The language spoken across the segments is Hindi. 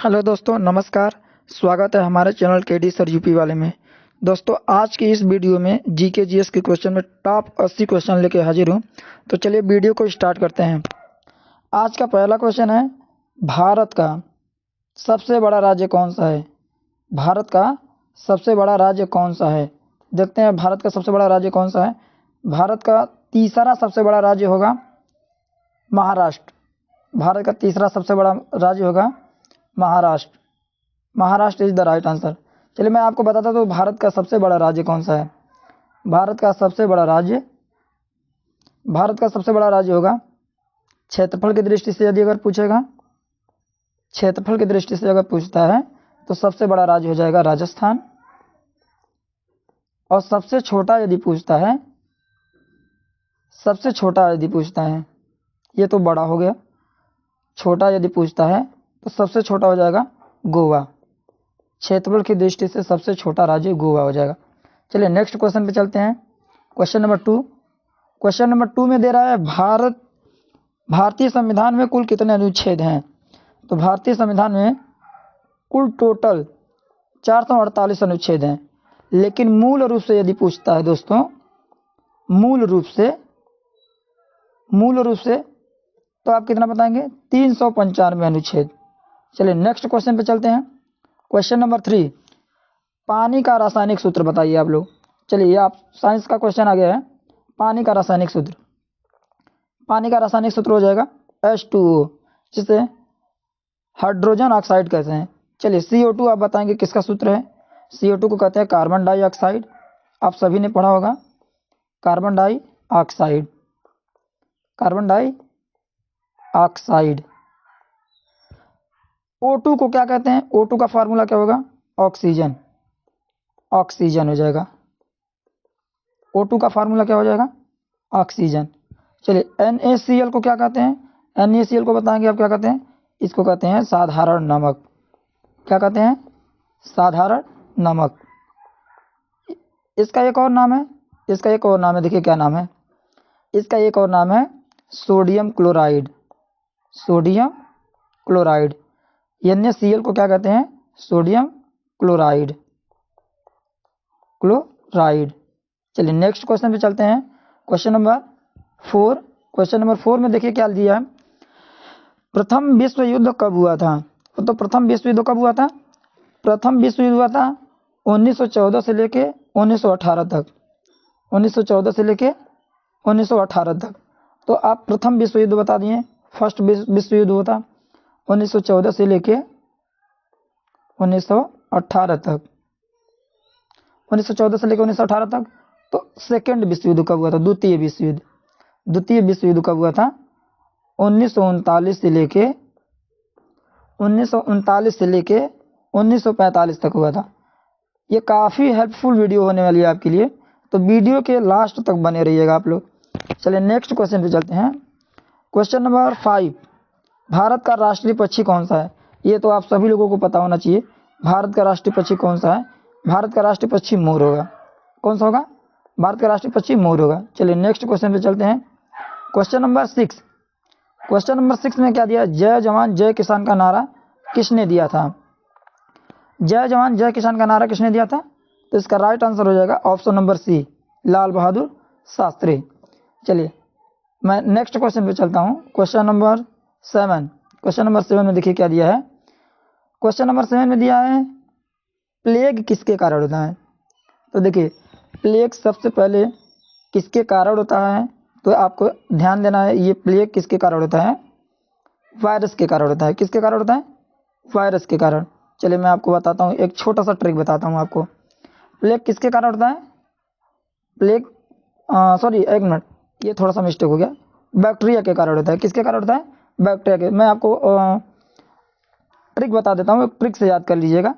हेलो दोस्तों, नमस्कार। स्वागत है हमारे चैनल केडी सर यूपी वाले में। दोस्तों, आज की इस वीडियो में जीके जीएस के क्वेश्चन में टॉप 80 क्वेश्चन लेके हाजिर हूँ। तो चलिए वीडियो को स्टार्ट करते हैं। आज का पहला क्वेश्चन है, भारत का सबसे बड़ा राज्य कौन सा है? भारत का सबसे बड़ा राज्य कौन सा है? देखते हैं भारत का सबसे बड़ा राज्य कौन सा है। भारत का तीसरा सबसे बड़ा राज्य होगा महाराष्ट्र। भारत का तीसरा सबसे बड़ा राज्य होगा Maharashtra. Maharashtra is the right answer. चलिए मैं आपको बताता हूँ भारत का सबसे बड़ा राज्य कौन सा है। भारत का सबसे बड़ा राज्य होगा, क्षेत्रफल की दृष्टि से यदि अगर पूछेगा, क्षेत्रफल की दृष्टि से अगर पूछता है तो सबसे बड़ा राज्य हो जाएगा राजस्थान। और सबसे छोटा यदि पूछता है, ये तो बड़ा हो गया। छोटा यदि पूछता है तो सबसे छोटा हो जाएगा गोवा। क्षेत्रफल की दृष्टि से सबसे छोटा राज्य गोवा हो जाएगा। चलिए नेक्स्ट क्वेश्चन पे चलते हैं। Question number 2। क्वेश्चन नंबर 2 में दे रहा है, भारतीय संविधान में कुल कितने अनुच्छेद हैं? तो भारतीय संविधान में कुल टोटल 448 अनुच्छेद हैं। लेकिन मूल रूप से यदि पूछता है दोस्तों, मूल रूप से तो आप कितना बताएंगे? 395 अनुच्छेद। चलिए नेक्स्ट क्वेश्चन पे चलते हैं। क्वेश्चन नंबर 3, पानी का रासायनिक सूत्र बताइए आप लोग। चलिए ये आप साइंस का क्वेश्चन आ गया है। पानी का रासायनिक सूत्र हो जाएगा H2O, जिसे हाइड्रोजन ऑक्साइड कहते हैं। चलिए CO2 आप बताएंगे किसका सूत्र है? CO2 को कहते हैं कार्बन डाइऑक्साइड। आप सभी ने पढ़ा होगा कार्बन डाइऑक्साइड। O2 को क्या कहते हैं? O2 का फार्मूला क्या होगा? ऑक्सीजन हो जाएगा। O2 का फार्मूला क्या हो जाएगा? ऑक्सीजन। चलिए NaCl को क्या कहते हैं? NaCl को बताएंगे आप क्या कहते हैं? इसको कहते हैं साधारण नमक। क्या कहते हैं? साधारण नमक। इसका एक और नाम है, देखिए क्या नाम है इसका? एक और नाम है सोडियम क्लोराइड। NaCl को क्या कहते हैं? Sodium chloride. चलिए नेक्स्ट क्वेश्चन पे चलते हैं। क्वेश्चन नंबर 4 में देखिए क्या दिया है। प्रथम विश्व युद्ध कब हुआ था? तो प्रथम विश्व युद्ध कब हुआ था? प्रथम विश्व युद्ध हुआ था 1914 से लेके 1918 तक। 1914 से लेके 1918 तक। तो आप प्रथम विश्व युद्ध बता दिए। फर्स्ट विश्व युद्ध हुआ था 1914 से लेके 1918 तक। 1914 से लेकर 1918 तक। तो सेकेंड विश्व युद्ध कब हुआ था? द्वितीय विश्व युद्ध कब हुआ था? 1939 से लेके 1945 तक हुआ था। ये काफ़ी हेल्पफुल वीडियो होने वाली है आपके लिए, तो वीडियो के लास्ट तक बने रहिएगा आप लोग। चलिए नेक्स्ट क्वेश्चन पे चलते हैं। क्वेश्चन नंबर 5, भारत का राष्ट्रीय पक्षी कौन सा है? ये तो आप सभी लोगों को पता होना चाहिए। भारत का राष्ट्रीय पक्षी कौन सा है? भारत का राष्ट्रीय पक्षी मोर होगा। कौन सा होगा? भारत का राष्ट्रीय पक्षी मोर होगा। चलिए नेक्स्ट क्वेश्चन पे चलते हैं। क्वेश्चन नंबर 6 में क्या दिया? जय जवान जय किसान का नारा किसने दिया था? जय जवान जय किसान का नारा किसने दिया था? तो इसका राइट आंसर हो जाएगा ऑप्शन नंबर सी, लाल बहादुर शास्त्री। चलिए मैं नेक्स्ट क्वेश्चन पे चलता हूँ। क्वेश्चन नंबर 7 में देखिए क्या दिया है। क्वेश्चन नंबर 7 में दिया है, प्लेग किसके कारण होता है? तो देखिए प्लेग सबसे पहले किसके कारण होता है? तो आपको ध्यान देना है, ये प्लेग किसके कारण होता है? वायरस के कारण होता है। किसके कारण होता है? वायरस के कारण। चलिए मैं आपको बताता हूँ, एक छोटा सा ट्रिक बताता हूँ आपको। प्लेग किसके कारण होता है? एक मिनट, ये थोड़ा सा मिस्टेक हो गया। बैक्टीरिया के कारण होता है। किसके कारण होता है? बैक्टीरिया के। मैं आपको ट्रिक बता देता हूँ, ट्रिक से याद कर लीजिएगा।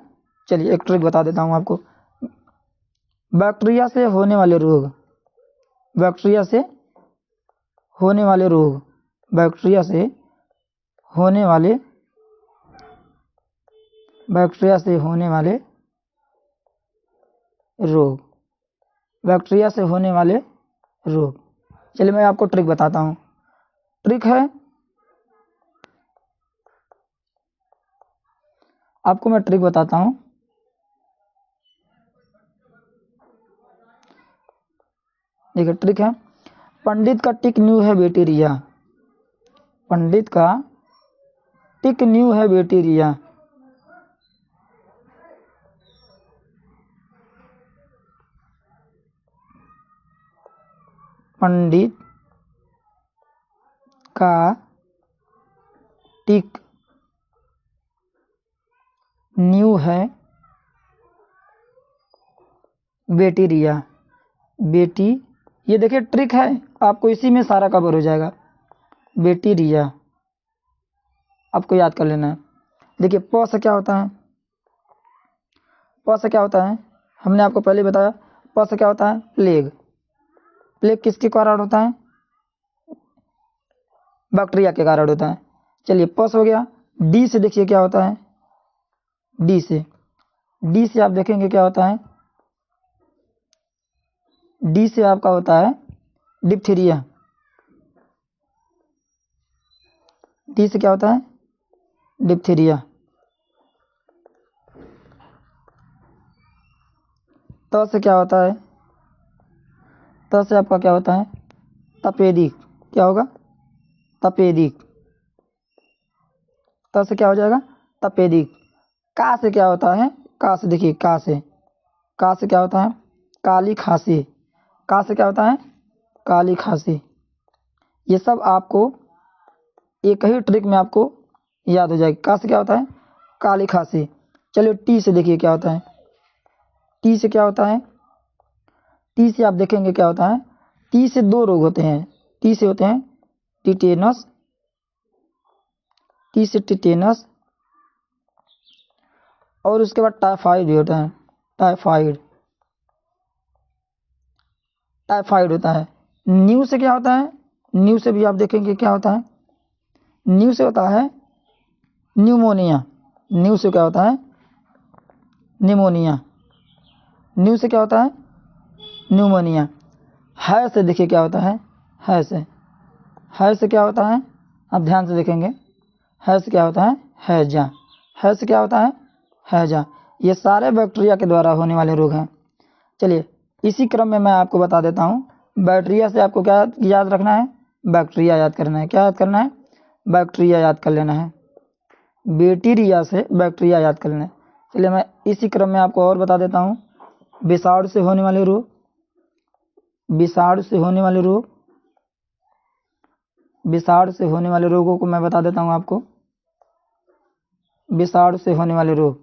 चलिए एक ट्रिक बता देता हूँ आपको। बैक्टीरिया से होने वाले रोग चलिए मैं आपको ट्रिक बताता हूँ। ट्रिक है, आपको मैं ट्रिक बताता हूँ। देखिए ट्रिक है, पंडित का टिक न्यू है बेटी रिया। पंडित का टिक न्यू है बेटी रिया। पंडित का टिक न्यू है बेटी रिया। बेटी, ये देखिए ट्रिक है, आपको इसी में सारा कवर हो जाएगा। बेटी रिया आपको याद कर लेना है। देखिए प से क्या होता है, प से क्या होता है, हमने आपको पहले बताया। प से क्या होता है, प्लेग। प्लेग किसके कारण होता है, बैक्टीरिया के कारण होता है। चलिए प से हो गया। डी से देखिए क्या होता है, डी से आप देखेंगे क्या होता है, डी से आपका होता है डिप्थीरिया। डी से क्या होता है, डिप्थीरिया। त से क्या होता है, त से आपका क्या होता है, तपेदिक। क्या होगा, तपेदिक। त से क्या हो जाएगा, तपेदिक। का से क्या होता है, का से देखिए, का से क्या होता है, काली खांसी। का से क्या होता है, काली खांसी। ये सब आपको एक ही ट्रिक में आपको याद हो जाएगी। का से क्या होता है, काली खांसी। चलिए टी से देखिए क्या होता है, टी से क्या होता है, टी से आप देखेंगे क्या होता है, टी से दो रोग होते हैं। टी से होते हैं टिटेनस, टी से टिटेनस, और उसके बाद टाइफाइड भी होता है। टाइफाइड, टाइफाइड होता है। न्यू से क्या होता है, न्यू से भी आप देखेंगे क्या होता है, न्यू से होता है न्यूमोनिया। न्यू से क्या होता है, निमोनिया। न्यू से क्या होता है, न्यूमोनिया। है से देखिए क्या होता है, है से क्या होता है, आप ध्यान से देखेंगे, है से क्या होता है, हैजा। है से क्या होता है, हैजा। ये सारे बैक्टीरिया के द्वारा होने वाले रोग हैं। चलिए इसी क्रम में मैं आपको बता देता हूँ, बैक्टीरिया से आपको क्या याद रखना है, बैक्टीरिया याद करना है। क्या याद करना है, बैक्टीरिया याद कर लेना है। बैक्टीरिया से बैक्टीरिया याद कर लेना है। चलिए मैं इसी क्रम में आपको और बता देता हूँ, विषाणु से होने वाले रोग, विषाणु से होने वाले रोग, विषाणु से होने वाले रोगों को मैं बता देता हूँ आपको। विषाणु से होने वाले रोग,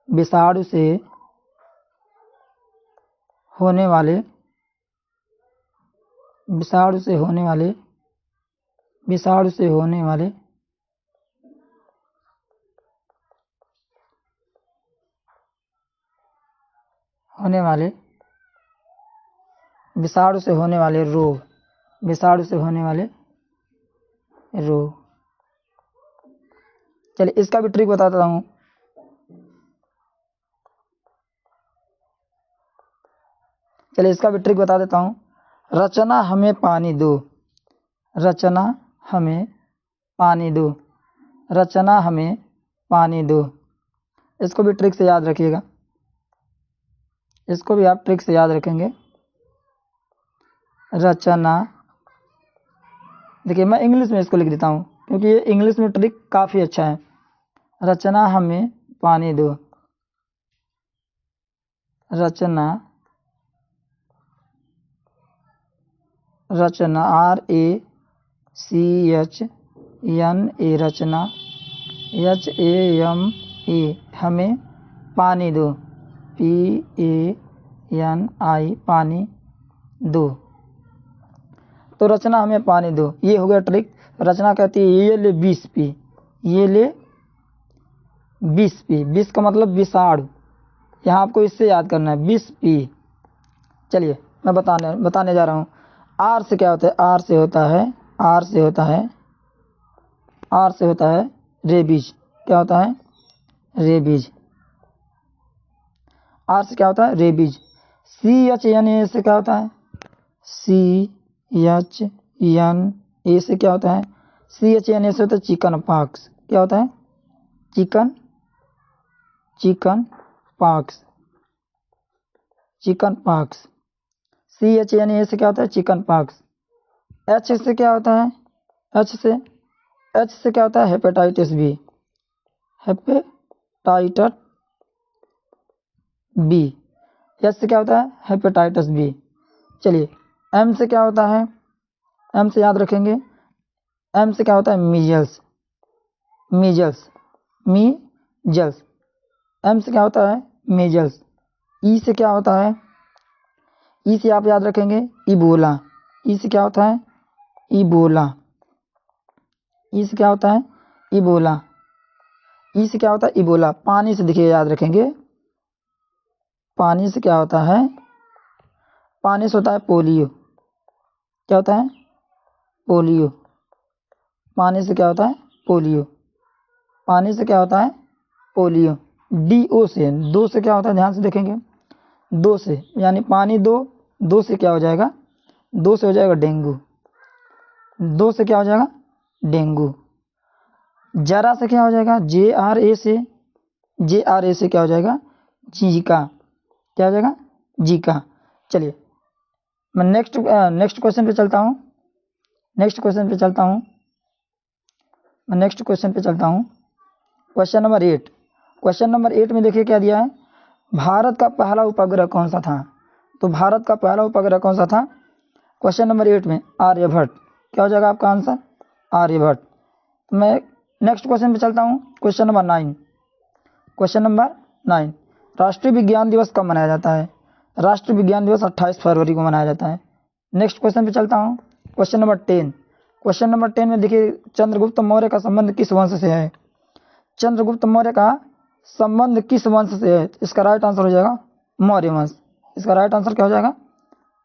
विषाणु से होने वाले, विषाणु से होने वाले, विषाणु से होने वाले विषाणु से होने वाले रोग, विषाणु से होने वाले रोग। चलिए इसका भी ट्रिक बताता हूँ। चलिए इसका भी ट्रिक बता देता हूँ। रचना हमें पानी दो, रचना हमें पानी दो, रचना हमें पानी दो। इसको भी ट्रिक से याद रखिएगा, इसको भी आप ट्रिक से याद रखेंगे। रचना, देखिए मैं इंग्लिश में इसको लिख देता हूँ क्योंकि ये इंग्लिश में ट्रिक काफ़ी अच्छा है। रचना हमें पानी दो, रचना, रचना RACHNA, रचना HAME, हमें पानी दो, PANI, पानी दो। तो रचना हमें पानी दो, ये हो गया ट्रिक। रचना कहती है ये ले 20 पी, ये ले 20 पी। 20 का मतलब विषाणु, यहाँ आपको इससे याद करना है, 20 पी। चलिए मैं बताने जा रहा हूँ। आर से क्या होता है, आर से होता है, आर से होता है, आर से होता है रेबीज। क्या होता है, रेबीज। आर से क्या होता है, रेबीज। CHNA से क्या होता है, CHNA से क्या होता है, CHNA से होता है चिकन पॉक्स। क्या होता है, chicken chicken pox, chicken pox. CHN से क्या होता है? Chicken pox. H से क्या होता है? H से क्या होता है? Hepatitis B, hepatitis B. H से क्या होता है? Hepatitis B. चलिए M से क्या होता है? M से याद रखेंगे, M से क्या होता है? Measles, measles, measles. M से क्या होता है? मीजल्स। E से क्या होता है? E से आप याद रखेंगे इबोला। E से क्या होता है? इबोला। E से क्या होता है? इबोला। E से क्या होता है? इबोला। पानी से देखिए याद रखेंगे, पानी से क्या होता है? पानी से होता है पोलियो। क्या होता है? पोलियो। पानी से क्या होता है? पोलियो। पानी से क्या होता है? पोलियो। DO से, दो से क्या होता है? ध्यान से देखेंगे, दो से यानी पानी दो से क्या हो जाएगा? दो से हो जाएगा डेंगू। दो से क्या हो जाएगा? डेंगू। जरा से क्या हो जाएगा? JRA से, JRA से क्या हो जाएगा? जीका। क्या हो जाएगा? जीका। चलिए मैं नेक्स्ट क्वेश्चन पे चलता हूँ, नेक्स्ट क्वेश्चन पे चलता हूँ, मैं नेक्स्ट क्वेश्चन पे चलता हूँ। Question number 8। क्वेश्चन नंबर 8 में देखिए क्या दिया है? भारत का पहला उपग्रह कौन सा था? तो भारत का पहला उपग्रह कौन सा था? क्वेश्चन नंबर 8 में आर्यभट्ट। क्या हो जाएगा आपका आंसर? आर्यभट्ट। तो मैं नेक्स्ट क्वेश्चन पे चलता हूँ। Question number 9। क्वेश्चन नंबर 9, राष्ट्रीय विज्ञान दिवस कब मनाया जाता है? राष्ट्रीय विज्ञान दिवस 28 फरवरी को मनाया जाता है। नेक्स्ट क्वेश्चन पे चलता हूँ। Question number 10। क्वेश्चन नंबर 10 में देखिए चंद्रगुप्त मौर्य का संबंध किस वंश से है? चंद्रगुप्त मौर्य का संबंध किस वंश से है? इसका राइट आंसर हो जाएगा मौर्य वंश। इसका राइट आंसर क्या हो जाएगा?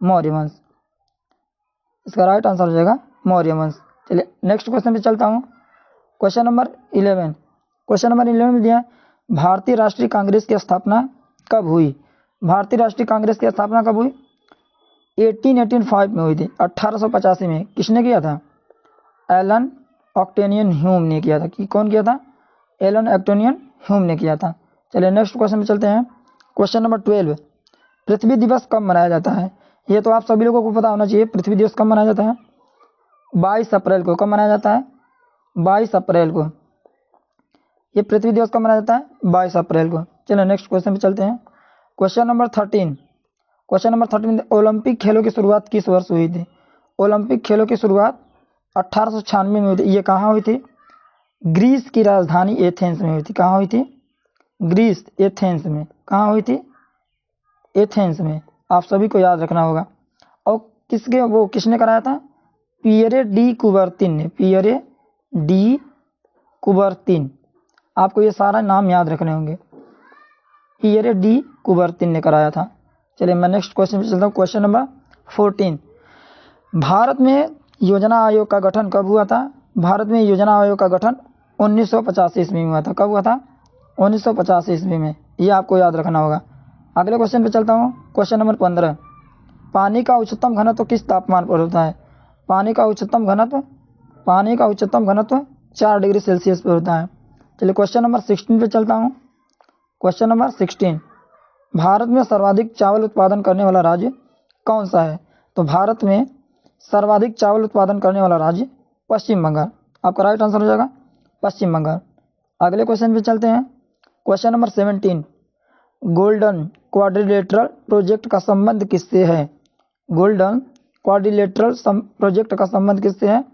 मौर्य वंश। इसका राइट आंसर हो जाएगा मौर्य वंश। चलिए नेक्स्ट क्वेश्चन पे चलता हूँ। Question number 11। क्वेश्चन नंबर 11 में दिया है भारतीय राष्ट्रीय कांग्रेस की स्थापना कब हुई? भारतीय राष्ट्रीय कांग्रेस की स्थापना कब हुई? 1885 में हुई थी, 1885 में। किसने किया था? एलन ऑक्टेनियन ह्यूम ने किया था। कि कौन किया था? एलन ऑक्टेनियन ह्यूम ने किया था। चलिए नेक्स्ट क्वेश्चन पे चलते हैं। क्वेश्चन नंबर 12, पृथ्वी दिवस कब मनाया जाता है? ये तो आप सभी लोगों को पता होना चाहिए। पृथ्वी दिवस कब मनाया जाता है? 22 अप्रैल को। कब मनाया जाता है? 22 अप्रैल को। ये पृथ्वी दिवस कब मनाया जाता है? 22 अप्रैल को। चलिए नेक्स्ट क्वेश्चन पे चलते हैं। Question number 13। Question number 13, Olympic खेलों की शुरुआत किस वर्ष हुई थी? ओलंपिक खेलों की शुरुआत 1896 में हुई थी। ये कहाँ हुई थी? ग्रीस की राजधानी एथेंस में हुई थी। कहाँ हुई थी? ग्रीस, एथेंस में। कहाँ हुई थी? एथेंस में। आप सभी को याद रखना होगा। और किसने कराया था? पियरे डी कुबर्तिन ने। Pierre de Coubertin. आपको ये सारा नाम याद रखने होंगे। पियरे डी कुबर्तिन ने कराया था। चलिए मैं नेक्स्ट क्वेश्चन पे चलता हूँ। क्वेश्चन नंबर 14, भारत में योजना आयोग का गठन कब हुआ था? भारत में योजना आयोग का गठन 1985 ईस्वी में हुआ था। कब हुआ था? 1985 ईस्वी में। ये आपको याद रखना होगा। अगले क्वेश्चन पे चलता हूँ। क्वेश्चन नंबर 15, पानी का उच्चतम घनत्व किस तापमान पर होता है? पानी का उच्चतम घनत्व 4 डिग्री सेल्सियस पर होता है। चलिए क्वेश्चन नंबर 16 पे चलता हूँ। क्वेश्चन नंबर 16, भारत में सर्वाधिक चावल उत्पादन करने वाला राज्य कौन सा है? तो भारत में सर्वाधिक चावल उत्पादन करने वाला राज्य पश्चिम बंगाल। आपका राइट आंसर हो जाएगा पश्चिम बंगाल। अगले क्वेश्चन पे चलते हैं। Question number 17, golden quadrilateral project का संबंध किससे है? गोल्डन क्वाड्रिलेटरल प्रोजेक्ट का संबंध किससे है?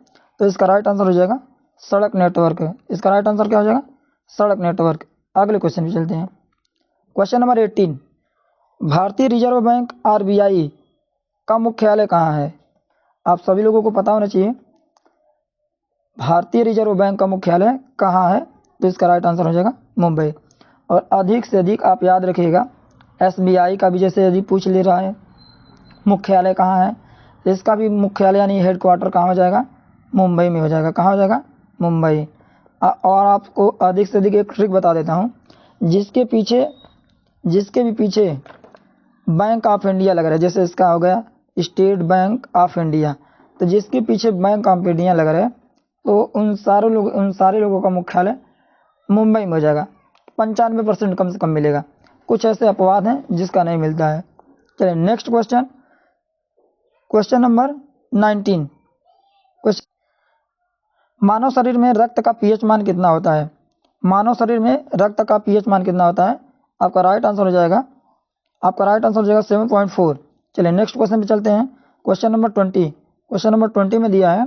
तो इसका राइट आंसर हो जाएगा सड़क नेटवर्क। इसका राइट आंसर क्या हो जाएगा? सड़क नेटवर्क। अगले क्वेश्चन पे चलते हैं। क्वेश्चन नंबर 18, भारतीय रिजर्व बैंक RBI का मुख्यालय कहाँ है? आप सभी लोगों को पता होना चाहिए भारतीय रिजर्व बैंक का मुख्यालय कहाँ है। तो इसका राइट आंसर हो जाएगा मुंबई। और अधिक से अधिक आप याद रखिएगा, SBI का भी जैसे यदि पूछ ले रहा है मुख्यालय कहाँ है, तो इसका भी मुख्यालय यानी हेडक्वार्टर कहाँ हो जाएगा? मुंबई में हो जाएगा। कहाँ हो जाएगा? मुंबई। और आपको अधिक से अधिक एक ट्रिक बता देता हूँ, जिसके भी पीछे बैंक ऑफ इंडिया लग रहा है, जैसे इसका हो गया स्टेट बैंक ऑफ इंडिया, तो जिसके पीछे बैंक ऑफ इंडिया लग रहा है तो उन सारे लोगों का मुख्यालय मुंबई में हो जाएगा। 95% कम से कम मिलेगा। कुछ ऐसे अपवाद हैं जिसका नहीं मिलता है। चलिए नेक्स्ट क्वेश्चन, क्वेश्चन नंबर 19। मानव शरीर में रक्त का पीएच मान कितना होता है? मानव शरीर में रक्त का पीएच मान कितना होता है? आपका राइट आंसर हो जाएगा 7.4। चलिए नेक्स्ट क्वेश्चन पे चलते हैं। Question number 20। क्वेश्चन नंबर 20 में दिया है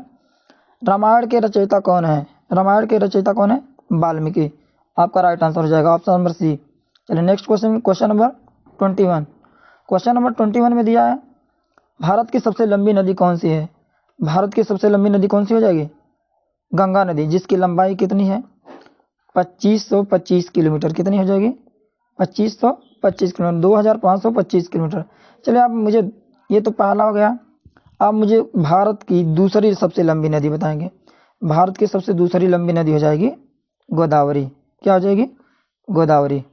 रामायण के रचयिता कौन है? रामायण के रचयिता कौन है? वाल्मीकि। आपका राइट आंसर हो जाएगा ऑप्शन नंबर सी। चलिए next question, question number 21। Question number 21 में दिया है भारत की सबसे लंबी नदी कौन सी है? भारत की सबसे लंबी नदी कौन सी हो जाएगी? गंगा नदी, जिसकी लंबाई कितनी है? 2525 किलोमीटर। कितनी हो जाएगी? 2525 किलोमीटर, 2525 किलोमीटर। चलिए आप मुझे, ये तो पहला हो गया, आप मुझे भारत की दूसरी सबसे लंबी नदी बताएंगे। भारत की सबसे दूसरी लंबी नदी हो जाएगी गोदावरी। क्या हो जाएगी? गोदावरी।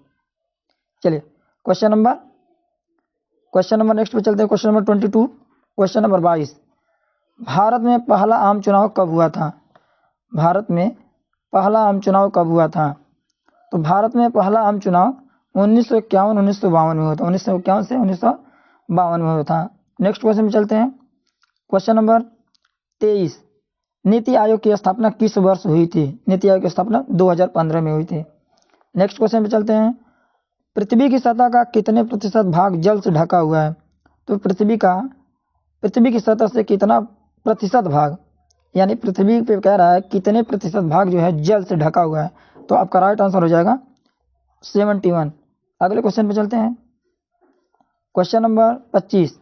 चलिए क्वेश्चन नंबर नेक्स्ट पे चलते हैं। Question number 22। Question number 22। Bharat में पहला आम चुनाव कब हुआ था? भारत में पहला आम चुनाव कब हुआ था? तो भारत में पहला आम चुनाव 1951-1952 में हुआ था। 1951 से 1952 में हुआ था। नेक्स्ट क्वेश्चन में चलते हैं। Question number 23। नीति आयोग की स्थापना किस वर्ष हुई थी? नीति आयोग की स्थापना 2015 में हुई थी। नेक्स्ट क्वेश्चन पे चलते हैं। पृथ्वी की सतह का कितने प्रतिशत भाग जल से ढका हुआ है? तो पृथ्वी की सतह से कितना प्रतिशत भाग, यानी पृथ्वी पे कह रहा है कितने प्रतिशत भाग जो है जल से ढका हुआ है, तो आपका राइट आंसर हो जाएगा 71। अगले क्वेश्चन पे चलते हैं। Question number 25।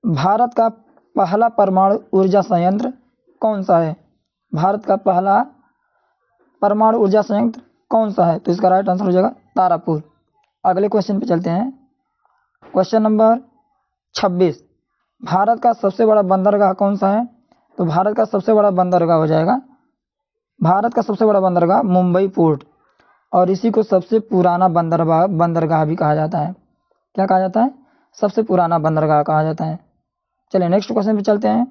भारत का पहला परमाणु ऊर्जा संयंत्र कौन सा है? भारत का पहला परमाणु ऊर्जा संयंत्र कौन सा है? तो इसका राइट आंसर हो जाएगा तारापुर। अगले क्वेश्चन पे चलते हैं। Question number 26। भारत का सबसे बड़ा बंदरगाह कौन सा है? तो भारत का सबसे बड़ा बंदरगाह हो जाएगा, भारत का सबसे बड़ा बंदरगाह मुंबई पोर्ट, और इसी को सबसे पुराना बंदरगाह भी कहा जाता है। क्या कहा जाता है? सबसे पुराना बंदरगाह कहा जाता है। चलिए नेक्स्ट क्वेश्चन पे चलते हैं।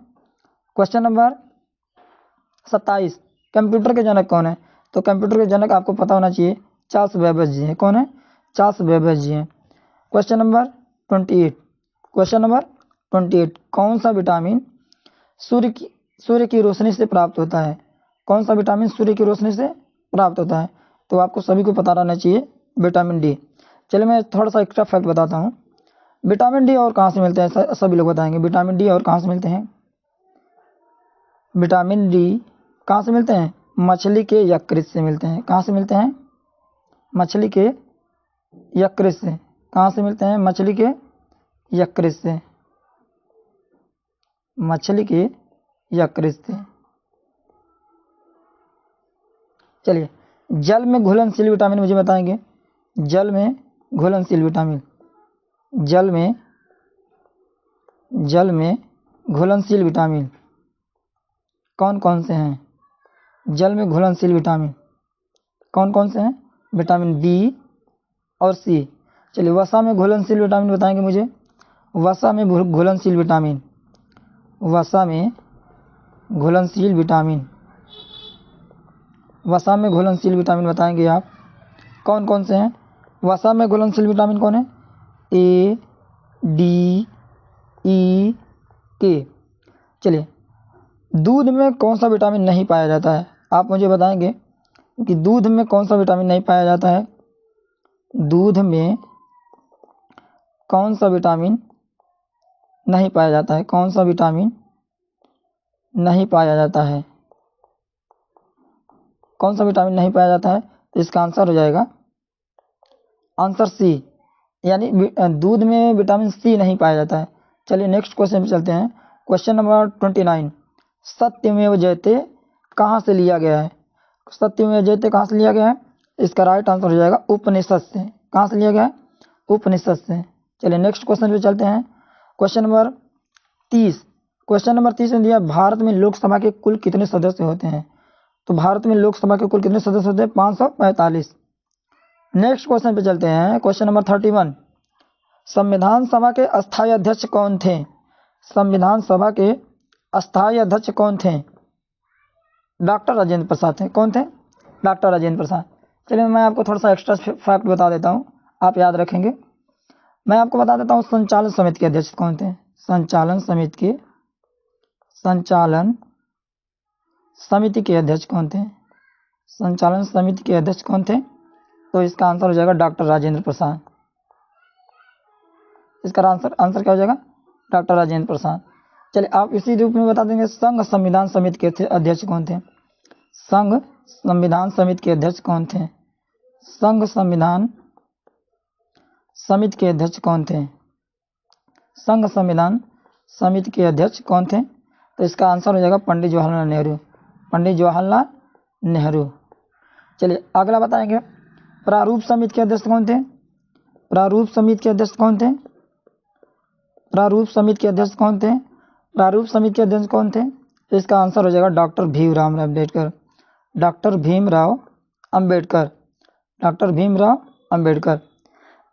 Question number 27। कंप्यूटर के जनक कौन है? तो कंप्यूटर के जनक आपको पता होना चाहिए, चार्ल्स बेबेज जी हैं। कौन है? चार्ल्स बेबेज जी हैं। Question number 28। Question number 28। कौन सा विटामिन सूर्य की रोशनी से प्राप्त होता है? कौन सा विटामिन सूर्य की रोशनी से प्राप्त होता है? तो आपको सभी को पता रहना चाहिए, विटामिन डी। चलिए मैं थोड़ा सा एक्स्ट्रा फैक्ट बताता हूँ। विटामिन डी और कहाँ से मिलते हैं? सभी लोग बताएंगे विटामिन डी और कहाँ से मिलते हैं। विटामिन डी कहाँ से मिलते हैं? मछली के यकृत से मिलते हैं। कहाँ से मिलते हैं? मछली के यकृत से। कहाँ से मिलते हैं? मछली के यकृत से। मछली के यकृत से। चलिए जल में घुलनशील विटामिन मुझे बताएंगे। जल में घुलनशील विटामिन, जल में घुलनशील विटामिन कौन कौन से हैं? जल में घुलनशील विटामिन कौन कौन से हैं? विटामिन बी और सी। चलिए वसा में घुलनशील विटामिन बताएंगे मुझे। वसा में घुलनशील विटामिन, वसा में घुलनशील विटामिन, वसा में घुलनशील विटामिन बताएंगे आप कौन कौन से हैं? वसा में घुलनशील विटामिन कौन है? ए, डी, ई, के। चलिए दूध में कौन सा विटामिन नहीं पाया जाता है? आप मुझे बताएंगे कि दूध में कौन सा विटामिन नहीं पाया जाता है? दूध में कौन सा विटामिन नहीं पाया जाता है? कौन सा विटामिन नहीं पाया जाता है? कौन सा विटामिन नहीं पाया जाता है? तो इसका आंसर हो जाएगा आंसर सी, यानी दूध में विटामिन सी नहीं पाया जाता है। चलिए नेक्स्ट क्वेश्चन पे चलते हैं। Question number 29। सत्यमेव जयते कहाँ से लिया गया है? सत्यमेव जयते कहाँ से लिया गया है? इसका राइट आंसर हो जाएगा उपनिषद से। कहाँ से लिया गया है? उपनिषद से। चलिए नेक्स्ट क्वेश्चन पे चलते हैं। Question number 30। क्वेश्चन नंबर 30 में दिया भारत में लोकसभा के कुल कितने सदस्य होते हैं? तो भारत में लोकसभा के कुल कितने सदस्य होते हैं? 545। नेक्स्ट क्वेश्चन पे चलते हैं। Question number 31। संविधान सभा के अस्थायी अध्यक्ष कौन थे? संविधान सभा के अस्थायी अध्यक्ष कौन थे? डॉक्टर राजेंद्र प्रसाद थे। कौन थे? डॉक्टर राजेंद्र प्रसाद। चलिए मैं आपको थोड़ा सा एक्स्ट्रा फैक्ट बता देता हूँ, आप याद रखेंगे। मैं आपको बता देता हूँ संचालन समिति के अध्यक्ष कौन थे। संचालन समिति के अध्यक्ष कौन थे? संचालन समिति के अध्यक्ष कौन थे? तो इसका आंसर हो जाएगा डॉक्टर राजेंद्र प्रसाद। इसका आंसर क्या हो जाएगा? डॉक्टर राजेंद्र प्रसाद। चलिए आप इसी रूप में बता देंगे संघ संविधान समिति के अध्यक्ष कौन थे? संघ संविधान समिति के अध्यक्ष कौन थे? संघ संविधान समिति के अध्यक्ष कौन थे? संघ संविधान समिति के अध्यक्ष कौन थे? तो इसका आंसर हो जाएगा पंडित जवाहरलाल नेहरू। पंडित जवाहरलाल नेहरू। चलिए अगला बताएंगे प्रारूप समिति के अध्यक्ष कौन थे? प्रारूप समिति के अध्यक्ष कौन थे? प्रारूप समिति के अध्यक्ष कौन थे? प्रारूप समिति के अध्यक्ष कौन थे? इसका आंसर हो जाएगा doctor Bhimrao Ambedkar. Doctor Bhimrao Ambedkar. Doctor Bhimrao Ambedkar.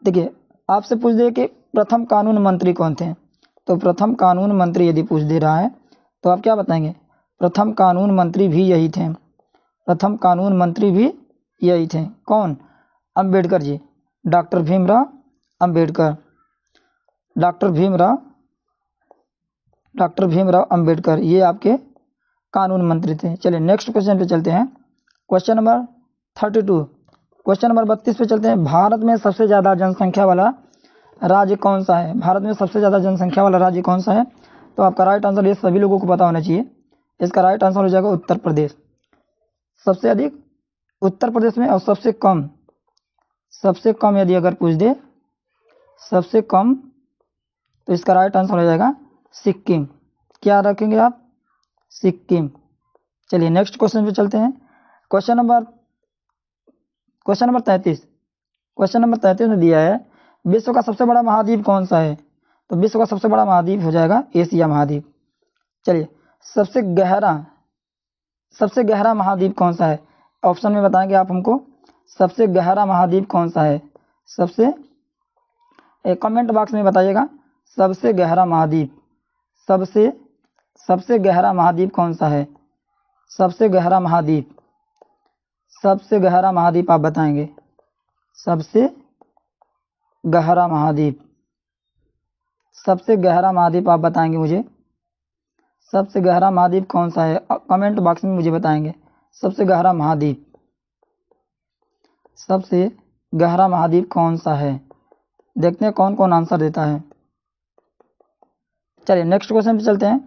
देखिए आपसे पूछ दे कि प्रथम कानून मंत्री कौन थे? तो प्रथम कानून मंत्री यदि पूछ दे रहा है तो आप क्या बताएंगे? प्रथम कानून मंत्री भी यही थे। प्रथम कानून मंत्री भी यही थे। कौन? अम्बेडकर जी। डॉक्टर भीमराव अम्बेडकर। डॉक्टर भीमराव अम्बेडकर ये आपके कानून मंत्री थे। चलिए नेक्स्ट क्वेश्चन पे चलते हैं। Question number 32। क्वेश्चन नंबर 32 पे चलते हैं। भारत में सबसे ज़्यादा जनसंख्या वाला राज्य कौन सा है? भारत में सबसे ज़्यादा जनसंख्या वाला राज्य कौन सा है? तो आपका राइट आंसर, ये सभी लोगों को पता होना चाहिए, इसका राइट आंसर हो जाएगा उत्तर प्रदेश। सबसे अधिक उत्तर प्रदेश में, और सबसे कम यदि अगर पूछ दे सबसे कम, तो इसका राइट आंसर हो जाएगा सिक्किम। क्या रखेंगे आप? सिक्किम। चलिए नेक्स्ट क्वेश्चन पे चलते हैं। Question number 33। क्वेश्चन नंबर 33 में दिया है विश्व का सबसे बड़ा महाद्वीप कौन सा है? तो विश्व का सबसे बड़ा महाद्वीप हो जाएगा एशिया महाद्वीप। चलिए सबसे गहरा महाद्वीप कौन सा है? ऑप्शन में बताएंगे आप हमको, सबसे गहरा महाद्वीप कौन सा है? कमेंट बॉक्स में बताइएगा सबसे गहरा महाद्वीप, सबसे गहरा महाद्वीप कौन सा है? सबसे गहरा महाद्वीप आप बताएंगे। सबसे गहरा महाद्वीप आप बताएंगे मुझे। सबसे गहरा महाद्वीप कौन सा है? कमेंट बॉक्स में मुझे बताएंगे सबसे गहरा महाद्वीप कौन सा है। देखते हैं कौन कौन आंसर देता है। चलिए नेक्स्ट क्वेश्चन पे चलते हैं।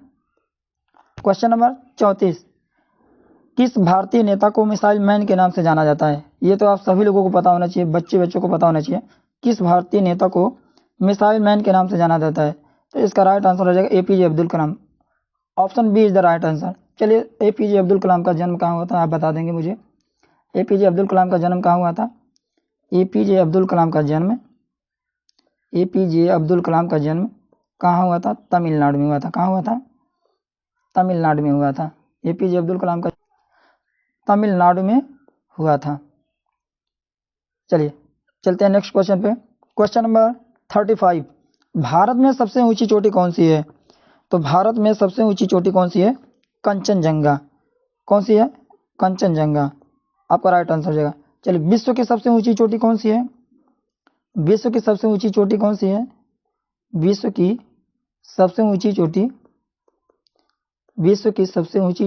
Question number 34। किस भारतीय नेता को मिसाइल मैन के नाम से जाना जाता है? ये तो आप सभी लोगों को पता होना चाहिए, बच्चों को पता होना चाहिए। किस भारतीय नेता को मिसाइल मैन के नाम से जाना जाता है? तो इसका राइट आंसर हो जाएगा APJ Abdul Kalam. Option B is the right answer. चलिए एपीजे अब्दुल कलाम का जन्म कहाँ हुआ था, आप बता देंगे मुझे। एपीजे अब्दुल कलाम का जन्म कहाँ हुआ था? एपीजे अब्दुल कलाम का जन्म कहाँ हुआ था? तमिलनाडु में हुआ था। कहाँ हुआ था? तमिलनाडु में हुआ था। एपीजे अब्दुल कलाम का तमिलनाडु में हुआ था। चलिए चलते हैं नेक्स्ट क्वेश्चन पे। Question number 35। भारत में सबसे ऊंची चोटी कौन सी है? तो भारत में सबसे ऊंची चोटी कौन सी है? कंचनजंगा। कौन सी है? कंचनजंगा। आपका राइट आंसर हो जाएगा। चलिए विश्व की सबसे ऊंची चोटी कौन सी है? विश्व की सबसे ऊंची चोटी कौन सी है? विश्व की सबसे ऊंची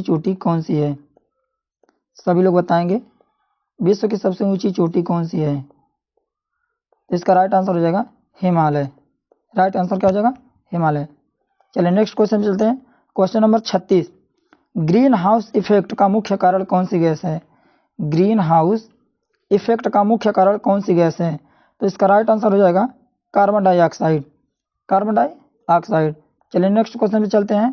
चोटी कौन सी है? सभी लोग बताएंगे विश्व की सबसे ऊंची चोटी कौन सी है? इसका राइट आंसर हो जाएगा हिमालय। राइट आंसर क्या हो जाएगा? हिमालय। चलिए नेक्स्ट क्वेश्चन चलते हैं। Question number 36। Green house effect का मुख्य कारण कौन सी गैस है? ग्रीन हाउस इफेक्ट का मुख्य कारण कौन सी गैस है? तो इसका राइट आंसर हो जाएगा कार्बन डाइऑक्साइड। चलिए नेक्स्ट क्वेश्चन पे चलते हैं।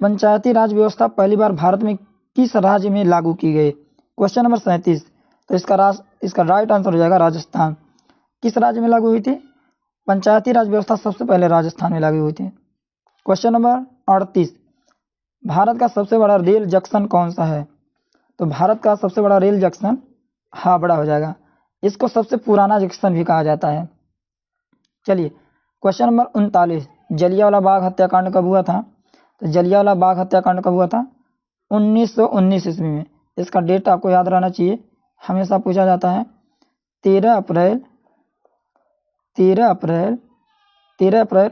पंचायती राज व्यवस्था पहली बार भारत में किस राज्य में लागू की गई? Question number 37। तो इसका राइट आंसर हो जाएगा राजस्थान। किस राज्य में लागू हुई थी? पंचायती राज व्यवस्था सबसे पहले राजस्थान में लागू हुई थी। Question number 38। भारत का सबसे बड़ा रेल जंक्शन कौन सा है? तो भारत का सबसे बड़ा रेल जंक्शन हावड़ा हो जाएगा। इसको सबसे पुराना जंक्शन भी कहा जाता है। चलिए क्वेश्चन नंबर 39। जलियांवाला बाग हत्याकांड कब हुआ था? तो जलियांवाला बाग हत्याकांड कब हुआ था? 1919 ईस्वी में। इसका डेट आपको याद रहना चाहिए। हमेशा पूछा जाता है। 13 अप्रैल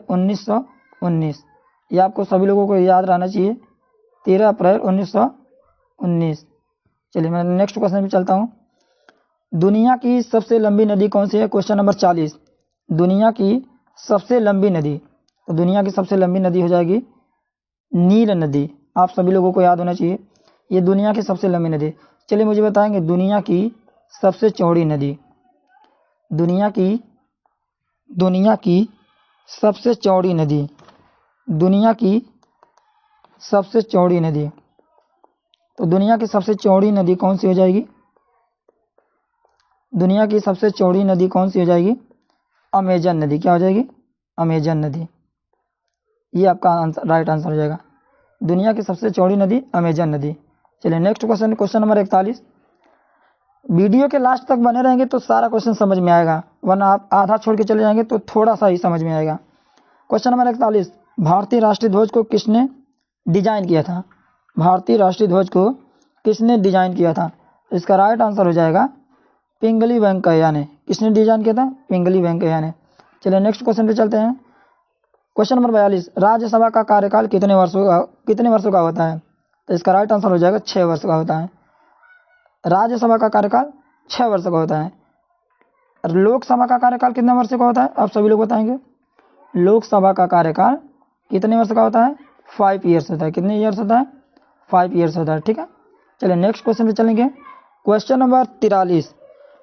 1919। ये आपको सभी लोगों को याद रहना चाहिए, 13 अप्रैल 1919। चलिए मैं नेक्स्ट क्वेश्चन पे चलता हूँ। दुनिया की सबसे लंबी नदी कौन सी है? Question number 40। दुनिया की सबसे लंबी नदी, तो दुनिया की सबसे लंबी नदी हो जाएगी नील नदी। आप सभी लोगों को याद होना चाहिए, ये दुनिया की सबसे लंबी नदी। चलिए मुझे बताएंगे दुनिया की सबसे चौड़ी नदी। दुनिया की सबसे चौड़ी नदी, दुनिया की सबसे चौड़ी नदी, तो दुनिया की सबसे चौड़ी नदी कौन सी हो जाएगी? दुनिया की सबसे चौड़ी नदी कौन सी हो जाएगी? अमेजन नदी। क्या हो जाएगी? अमेजन नदी। ये आपका राइट आंसर हो जाएगा। दुनिया की सबसे चौड़ी नदी अमेजन नदी। चलिए next question, question number 41। Video के लास्ट तक बने रहेंगे तो सारा क्वेश्चन समझ में आएगा, वरना आप आधा छोड़ के चले जाएंगे तो थोड़ा सा ही समझ में आएगा। Question number 41। भारतीय राष्ट्रीय ध्वज को किसने डिजाइन किया था? भारतीय राष्ट्रीय ध्वज को किसने डिजाइन किया था? इसका राइट आंसर हो जाएगा पिंगली वेंकैया ने। किसने डिजाइन किया था? पिंगली वेंकैया ने। चलिए नेक्स्ट क्वेश्चन पे चलते हैं। Question number 42। राज्यसभा का कार्यकाल कितने वर्षों का होता है? तो इसका राइट आंसर हो जाएगा 6 वर्ष का होता है। राज्यसभा का कार्यकाल 6 वर्ष का होता है। लोकसभा का कार्यकाल कितने वर्ष का होता है? आप सभी लोग बताएंगे। लोकसभा का कार्यकाल कितने वर्ष का होता है? 5 ईयर्स होता है। कितने ईयर्स होता है? 5 ईयर्स होता है। ठीक है, चलिए नेक्स्ट क्वेश्चन पे चलेंगे। Question number 43।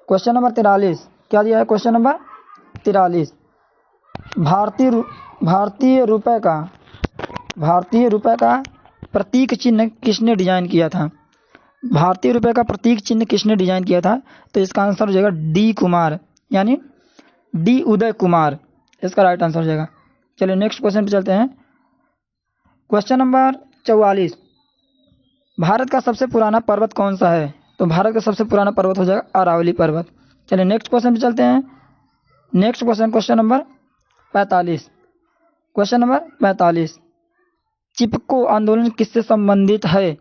क्वेश्चन नंबर 43 क्या दिया है? Question number 43। भारतीय रुपए का प्रतीक चिन्ह किसने डिजाइन किया था? भारतीय रुपए का प्रतीक चिन्ह किसने डिजाइन किया था? तो इसका आंसर हो जाएगा डी कुमार, यानी डी उदय कुमार। इसका राइट आंसर हो जाएगा। चलिए नेक्स्ट क्वेश्चन पे चलते हैं। Question number 44। भारत का सबसे पुराना पर्वत कौन सा है? तो भारत का सबसे पुराना पर्वत हो जाएगा अरावली पर्वत। चलिए नेक्स्ट क्वेश्चन पे चलते हैं। Next question, question number 45। Question number 45। चिपको आंदोलन किससे संबंधित है?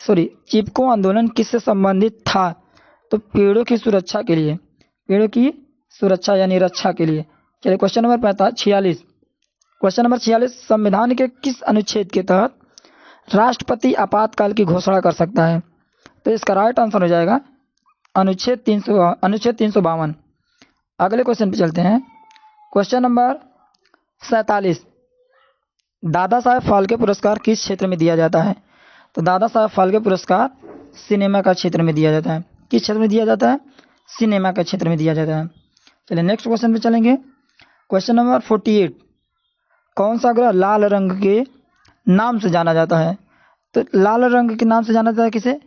चिपको आंदोलन किससे संबंधित था? तो पेड़ों की सुरक्षा के लिए, पेड़ों की सुरक्षा यानी रक्षा के लिए। चलिए क्वेश्चन नंबर 46। Question number 46। संविधान के किस अनुच्छेद के तहत राष्ट्रपति आपातकाल की घोषणा कर सकता है? तो इसका राइट आंसर हो जाएगा अनुच्छेद 352। अगले क्वेश्चन पे चलते हैं। Question number 47। दादा साहेब फाल्के पुरस्कार किस क्षेत्र में दिया जाता है? तो दादा साहेब फाल्के पुरस्कार सिनेमा का क्षेत्र में दिया जाता है। किस क्षेत्र में दिया जाता है? सिनेमा का क्षेत्र में दिया जाता है। चलिए नेक्स्ट क्वेश्चन पे चलेंगे। Question number 48। कौन सा ग्रह लाल रंग के नाम से जाना जाता है? तो लाल रंग के नाम से जाना जाता है किसे?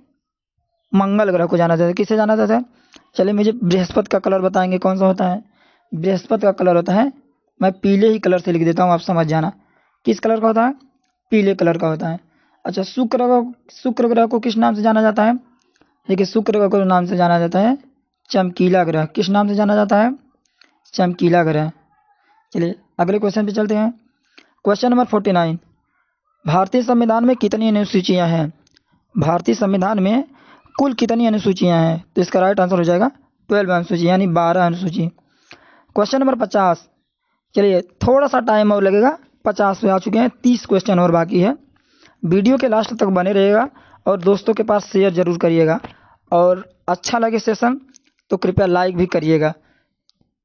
मंगल ग्रह को जाना जाता है। किसे जाना जाता है? चलिए मुझे बृहस्पति का कलर बताएंगे कौन सा होता है? बृहस्पति का कलर होता है, मैं पीले ही कलर से लिख देता हूँ, आप समझ जाना। किस कलर का होता है? पीले कलर का होता है। अच्छा, शुक्र ग्रह को किस नाम से जाना जाता है? देखिए शुक्र ग्रह को नाम से जाना जाता है चमकीला ग्रह। किस नाम से जाना जाता है? चमकीला ग्रह। चलिए अगले क्वेश्चन पे चलते हैं। Question number 49। भारतीय संविधान में कितनी अनुसूचियां हैं? भारतीय संविधान में कुल कितनी अनुसूचियां हैं? तो इसका राइट आंसर हो जाएगा 12 अनुसूची, यानी 12 अनुसूची। Question number 50। चलिए थोड़ा सा टाइम और लगेगा, 50 पे आ चुके हैं, 30 क्वेश्चन और बाकी है। वीडियो के लास्ट तक बने रहिएगा और दोस्तों के पास शेयर जरूर करिएगा, और अच्छा लगे सेशन तो कृपया लाइक भी करिएगा।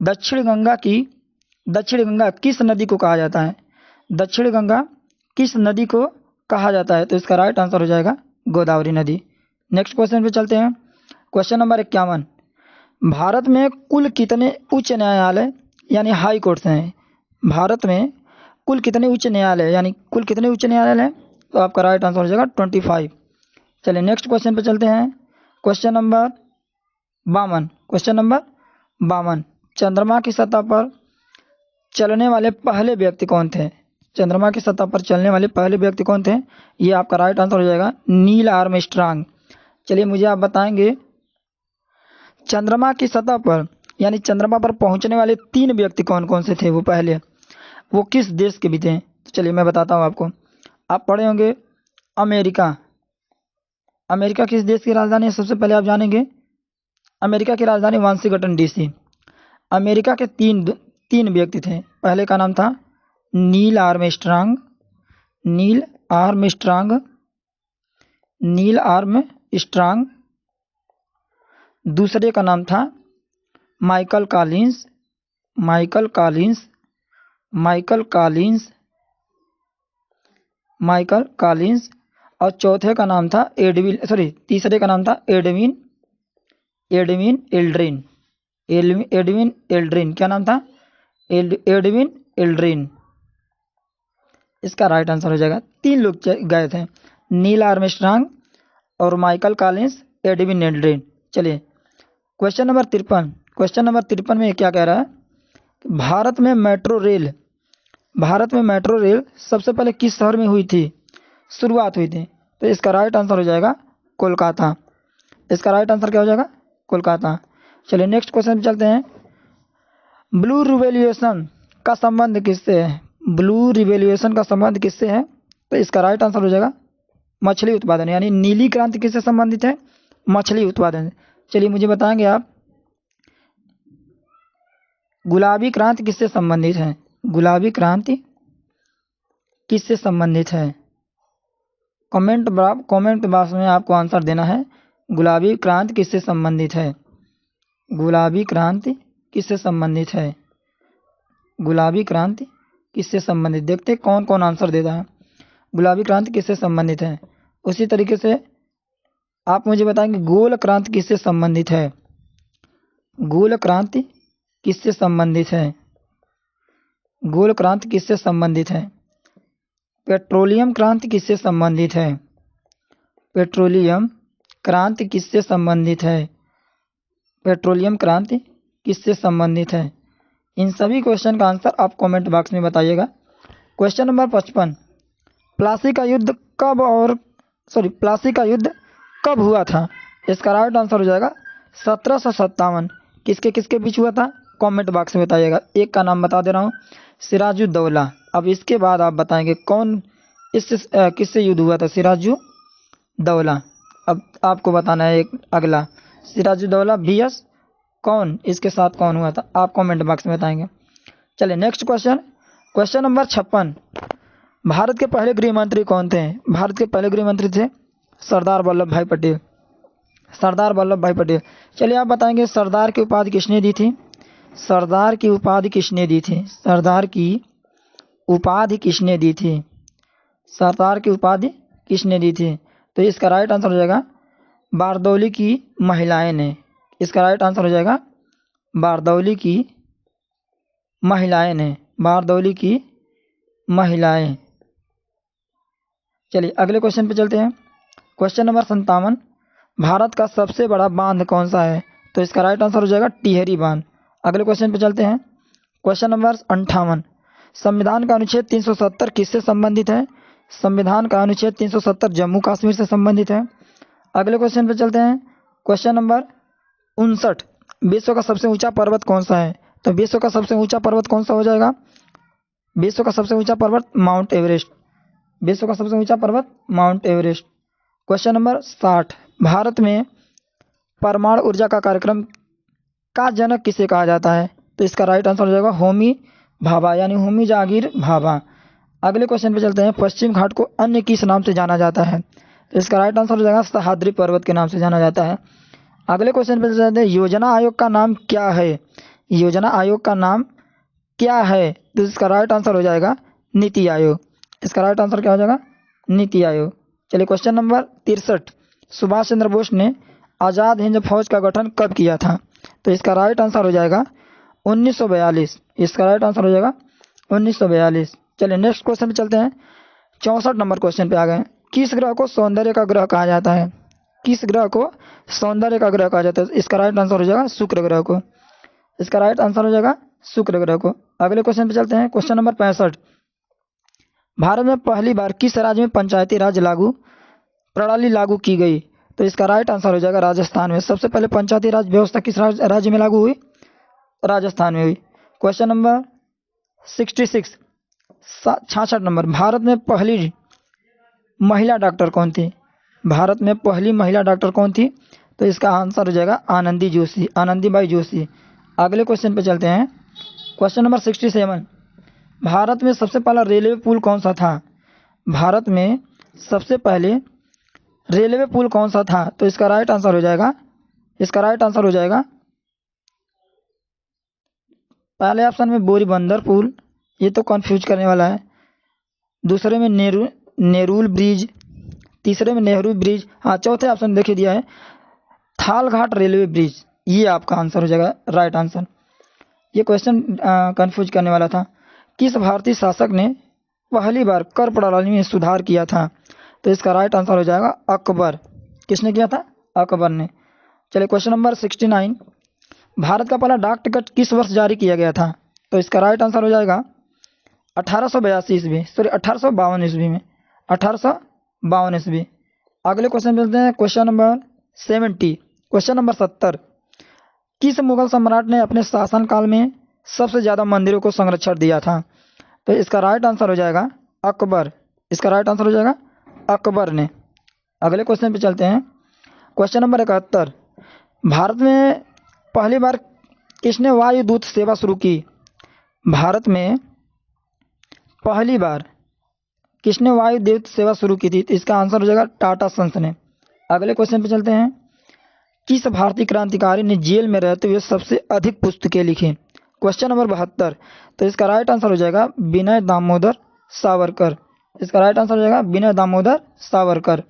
दक्षिण गंगा किस नदी को कहा जाता है? दक्षिण गंगा किस नदी को कहा जाता है? तो इसका राइट आंसर हो जाएगा गोदावरी नदी। नेक्स्ट क्वेश्चन पे चलते हैं। Question number 51। भारत में कुल कितने उच्च न्यायालय यानी हाई कोर्ट्स हैं? भारत में कुल कितने उच्च न्यायालय यानी कुल कितने उच्च न्यायालय हैं? तो आपका राइट आंसर हो जाएगा 25। चलिए नेक्स्ट क्वेश्चन पे चलते हैं। Question number 52। Question number 52। चंद्रमा की सतह पर चलने वाले पहले व्यक्ति कौन थे? चंद्रमा की सतह पर चलने वाले पहले व्यक्ति कौन थे? ये आपका राइट आंसर हो जाएगा नील आर्मस्ट्रांग। चलिए मुझे आप बताएंगे चंद्रमा की सतह पर यानी चंद्रमा पर पहुंचने वाले 3 व्यक्ति कौन कौन से थे? वो किस देश के भी थे? तो चलिए मैं बताता हूँ आपको। आप पढ़े होंगे अमेरिका। अमेरिका किस देश की राजधानी है? सबसे पहले आप जानेंगे अमेरिका की राजधानी वाशिंगटन डीसी। अमेरिका के तीन व्यक्ति थे। पहले का नाम था Neil Armstrong, Neil Armstrong, Neil Armstrong. दूसरे का नाम था Michael Collins, Michael Collins, Michael Collins, Michael Collins. और चौथे का नाम था तीसरे का नाम था एडविन एल्ड्रिन, एडविन एल्ड्रिन। क्या नाम था? Edwin Aldrin. इसका राइट आंसर हो जाएगा। 3 लोग गए थे, नील आर्मस्ट्रांग और माइकल कॉलिंस, एडविन एल्ड्रिन। चलिए क्वेश्चन नंबर 53। क्वेश्चन नंबर 53 में क्या कह रहा है? भारत में मेट्रो रेल सबसे पहले किस शहर में हुई थी, शुरुआत हुई थी? तो इसका राइट आंसर हो जाएगा कोलकाता। इसका राइट आंसर क्या हो जाएगा? कोलकाता। चलिए नेक्स्ट क्वेश्चन पे चलते हैं। ब्लू रिवॉल्यूशन का संबंध किससे है? ब्लू रिवॉल्यूशन का संबंध किससे है? तो इसका राइट आंसर हो जाएगा मछली उत्पादन, यानी नीली क्रांति किससे संबंधित है? मछली उत्पादन। चलिए मुझे बताएंगे आप, गुलाबी क्रांति किससे संबंधित है? गुलाबी क्रांति किससे संबंधित है? कमेंट बॉक्स में आपको आंसर देना है। गुलाबी क्रांति किससे संबंधित है? गुलाबी क्रांति किससे संबंधित है? गुलाबी क्रांति किससे संबंधित? देखते कौन कौन आंसर देता है। गुलाबी क्रांति किससे संबंधित है? उसी तरीके से आप मुझे बताएंगे गोल क्रांति किससे संबंधित है? गोल क्रांति किससे संबंधित है? गोल क्रांति किससे संबंधित है? पेट्रोलियम क्रांति किससे संबंधित है? पेट्रोलियम क्रांति किससे संबंधित है? पेट्रोलियम क्रांति किससे संबंधित है? इन सभी क्वेश्चन का आंसर आप कमेंट बॉक्स में बताइएगा। Question number 55। प्लासी का युद्ध कब हुआ था? इसका राइट आंसर हो जाएगा 1757। किसके किसके बीच हुआ था? कमेंट बॉक्स में बताइएगा। एक का नाम बता दे रहा हूँ, सिराजुद्दौला। अब इसके बाद आप बताएंगे कौन किससे युद्ध हुआ था? सिराजुद्दौला। अब आपको बताना है एक अगला, सिराजुद्दौला VS कौन, इसके साथ कौन हुआ था? आप कमेंट बॉक्स में बताएंगे। चलिए next question, question number 56। Bharat के पहले गृह मंत्री कौन थे? भारत के पहले गृह मंत्री थे सरदार वल्लभ भाई पटेल, सरदार वल्लभ भाई पटेल। चलिए आप बताएंगे सरदार की उपाधि किसने दी थी? सरदार की उपाधि किसने दी थी? सरदार की उपाधि किसने दी थी? सरदार की उपाधि किसने दी थी? तो इसका राइट आंसर हो जाएगा बारदौली की महिलाएं ने। इसका राइट आंसर हो जाएगा बारदौली की महिलाएं ने, बारदौली की महिलाएं। चलिए अगले क्वेश्चन पे चलते हैं। Question number 57। भारत का सबसे बड़ा बांध कौन सा है? तो इसका राइट आंसर हो जाएगा टिहरी बांध। अगले क्वेश्चन पे चलते हैं। Question number 58। संविधान का अनुच्छेद 370 किससे संबंधित है? संविधान का अनुच्छेद 370 जम्मू कश्मीर से संबंधित है। अगले क्वेश्चन पे चलते हैं। Question number 59। विश्व का सबसे ऊंचा पर्वत कौन सा है? तो विश्व का सबसे ऊंचा पर्वत कौन सा हो जाएगा? विश्व का सबसे ऊंचा पर्वत माउंट एवरेस्ट। विश्व का सबसे ऊंचा पर्वत mount Everest. Question number 60। Bharat में परमाणु ऊर्जा का कार्यक्रम का जनक किसे कहा जाता है? तो इसका राइट आंसर हो जाएगा होमी भाभा, यानी होमी जहांगीर भाभा। अगले क्वेश्चन पे चलते हैं। पश्चिम घाट को अन्य किस नाम से जाना जाता है? तो इसका राइट आंसर हो जाएगा सह्याद्री पर्वत के नाम से जाना जाता है। अगले क्वेश्चन पे चलते हैं। योजना आयोग का नाम क्या है? योजना आयोग का नाम क्या है? तो इसका राइट आंसर हो जाएगा नीति आयोग। इसका राइट आंसर क्या हो जाएगा? नीति आयोग। चलिए क्वेश्चन नंबर 63। सुभाष चंद्र बोस ने आज़ाद हिंद फौज का गठन कब किया था? तो इसका राइट आंसर हो जाएगा 1942। इसका राइट आंसर हो जाएगा 1942। चलिए नेक्स्ट क्वेश्चन पे चलते हैं। 64 नंबर क्वेश्चन पे आ गए। किस ग्रह को सौंदर्य का ग्रह कहा जाता है? किस ग्रह को सौंदर्य का ग्रह कहा जाता है? इसका राइट आंसर हो जाएगा शुक्र ग्रह को। इसका राइट आंसर हो जाएगा शुक्र ग्रह को। अगले क्वेश्चन पे चलते हैं। Question number 65। भारत में पहली बार किस राज्य में पंचायती राज प्रणाली लागू की गई? तो इसका राइट आंसर हो जाएगा राजस्थान में। सबसे पहले पंचायती राज व्यवस्था किस राज्य में लागू हुई? राजस्थान में हुई। Question number 66, 66 number. भारत में पहली महिला डॉक्टर कौन थी? भारत में पहली महिला डॉक्टर कौन थी? तो इसका आंसर हो जाएगा आनंदी जोशी, आनंदीबाई जोशी। अगले क्वेश्चन पे चलते हैं। क्वेश्चन नंबर 67, भारत में सबसे पहला रेलवे पुल कौन सा था? भारत में सबसे पहले रेलवे पुल कौन सा था? तो इसका राइट आंसर हो जाएगा पहले ऑप्शन में बोरीबंदर पुल, ये तो कंफ्यूज करने वाला है। दूसरे में नेरुल ब्रिज, तीसरे में नेहरू ब्रिज, हाँ चौथे ऑप्शन देखिए दिया है थालघाट रेलवे ब्रिज, ये आपका आंसर हो जाएगा राइट आंसर। ये क्वेश्चन कंफ्यूज करने वाला था। किस भारतीय शासक ने पहली बार कर प्रणाली में सुधार किया था? तो इसका राइट आंसर हो जाएगा अकबर। किसने किया था? अकबर ने। चलिए क्वेश्चन नंबर 69, भारत का पहला डाक टिकट किस वर्ष जारी किया गया था? तो इसका राइट आंसर हो जाएगा 1852 ईस्वी, सॉरी 1852 ईस्वी में, 1852 ईस्वी। अगले क्वेश्चन चलते हैं। क्वेश्चन नंबर 70, क्वेश्चन नंबर 70, किस मुगल सम्राट ने अपने शासनकाल में सबसे ज़्यादा मंदिरों को संरक्षण दिया था? तो इसका राइट आंसर हो जाएगा अकबर। इसका राइट आंसर हो जाएगा अकबर ने। अगले क्वेश्चन पे चलते हैं। क्वेश्चन नंबर 71, भारत में पहली बार किसने वायुदूत सेवा शुरू की? भारत में पहली बार किसने वायुदूत सेवा शुरू की थी? तो इसका आंसर हो जाएगा टाटा सन्स ने। अगले क्वेश्चन पे चलते हैं। किस भारतीय क्रांतिकारी ने जेल में रहते हुए सबसे अधिक पुस्तकें लिखी? क्वेश्चन नंबर 72, तो इसका राइट आंसर हो जाएगा विनय दामोदर सावरकर। इसका राइट आंसर हो जाएगा विनय दामोदर सावरकर।